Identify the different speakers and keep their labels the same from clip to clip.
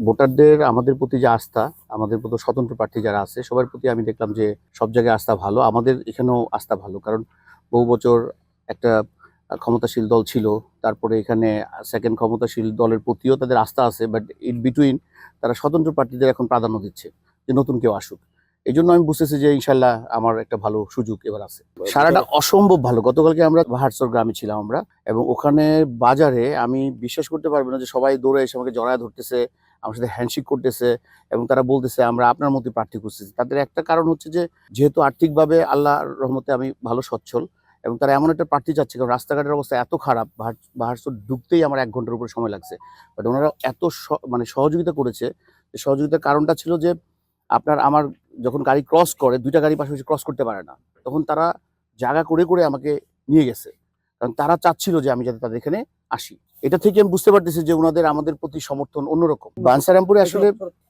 Speaker 1: ভোটারদের আমাদের প্রতি যে আস্থা, আমাদের প্রতি স্বতন্ত্র প্রার্থী যারা আছে সবার প্রতি আমি দেখলাম যে সব জায়গায় আস্থা ভালো। আমাদের এখানেও আস্থা ভালো। কারণ বহু বছর একটা ক্ষমতাশীল দল ছিল। তারপরে এখানে সেকেন্ড ক্ষমতাশীল দলের প্রতিও তাদের আস্থা আছে। বাট ইন বিটুইন তারা স্বতন্ত্র প্রার্থীদের এখন প্রাধান্য দিচ্ছে যে নতুন কেউ আসুক। এইজন্য আমি বুঝতেছি যে ইনশাল্লাহ আমার একটা ভালো সুযোগ এবার আছে। সারাটা অসম্ভব ভালো। গতকালকে আমরা বাহারচর গ্রামে ছিলাম আমরা, এবং ওখানে বাজারে আমি বিশ্বাস করতে পারবো না যে সবাই দৌড়ে এসে আমাকে জড়ায় ধরতেছে, আমার সাথে হ্যান্ডশেক করতেছে, এবং তারা বলতেছে আমরা আপনার মতোই প্রার্থী খুঁজতেছি। তাদের একটা কারণ হচ্ছে যে যেহেতু আর্থিকভাবে আল্লাহর রহমতে আমি ভালো সচ্ছল, এবং তারা এমন একটা প্রার্থী চাচ্ছে, কারণ রাস্তাঘাটের অবস্থা এত খারাপ, বাহারচর ঢুকতেই আমার 1 ঘন্টার উপরে সময় লাগছে। বাট ওনারা এত মানে সহযোগিতা করেছে। সহযোগিতার কারণটা ছিল যে আপনার আমার যখন গাড়ি ক্রস করে, 2টা গাড়ি পাশাপাশি ক্রস করতে পারে না, তখন তারা জায়গা করে করে আমাকে নিয়ে গেছে। কারণ তারা চাচ্ছিল যে আমি যাতে তাদের এখানে আসি। এটা থেকে আমি বুঝতে পারতেছি যে ওনাদের আমাদের প্রতি সমর্থন অন্যরকম। বাঞ্ছারামপুরে আসলে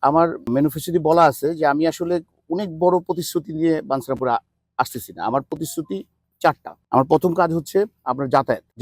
Speaker 1: আমার ম্যানিফেস্টোতে বলা আছে যে আমি আসলে অনেক বড় প্রতিশ্রুতি নিয়ে বাঞ্ছারামপুরে আসতেছি না। আমার প্রতিশ্রুতি 4টা। আমার প্রথম কাজ হচ্ছে আপনার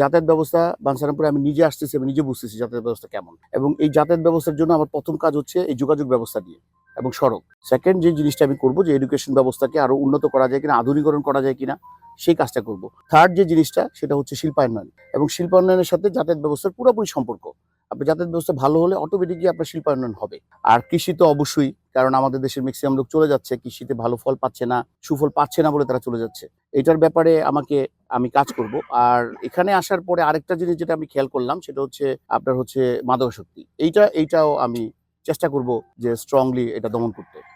Speaker 1: যাতায়াত ব্যবস্থা। বাঞ্ছারামপুরে আমি নিজে আসতেছি, আমি নিজে বুঝতেছি যাতায়াত ব্যবস্থা কেমন, এবং এই যাতায়াত ব্যবস্থার জন্য আমার প্রথম কাজ হচ্ছে এই যোগাযোগ ব্যবস্থা নিয়ে এবং সড়ক। সেকেন্ড যে জিনিসটা আমি করবো যে এডুকেশন ব্যবস্থাকে আরো উন্নত করা যায় কিনা, আধুনিকরণ করা যায় কিনা, সেই কাজটা করব। থার্ড যে জিনিসটা সেটা হচ্ছে শিল্পায়ন, এবং শিল্পায়নের সাথে যাতায়াত ব্যবস্থার পুরোপুরি সম্পর্ক। আপনার যাতায়াত ব্যবস্থা ভালো হলে অটোমেটিকলি আপনার শিল্পায়ন হবে। আর কৃষি তো অবশ্যই, কারণ আমাদের দেশের ম্যাক্সিমাম লোক চলে যাচ্ছে, কৃষিতে ভালো ফল পাচ্ছে না, সুফল পাচ্ছে না বলে তারা চলে যাচ্ছে। এটার ব্যাপারে আমি কাজ করব। আর এখানে আসার পরে আরেকটা জিনিস যেটা আমি খেয়াল করলাম সেটা হচ্ছে আপনার হচ্ছে মাদকাসক্তি। এইটাও আমি চেষ্টা করব যে স্ট্রংলি এটা দমন করতে।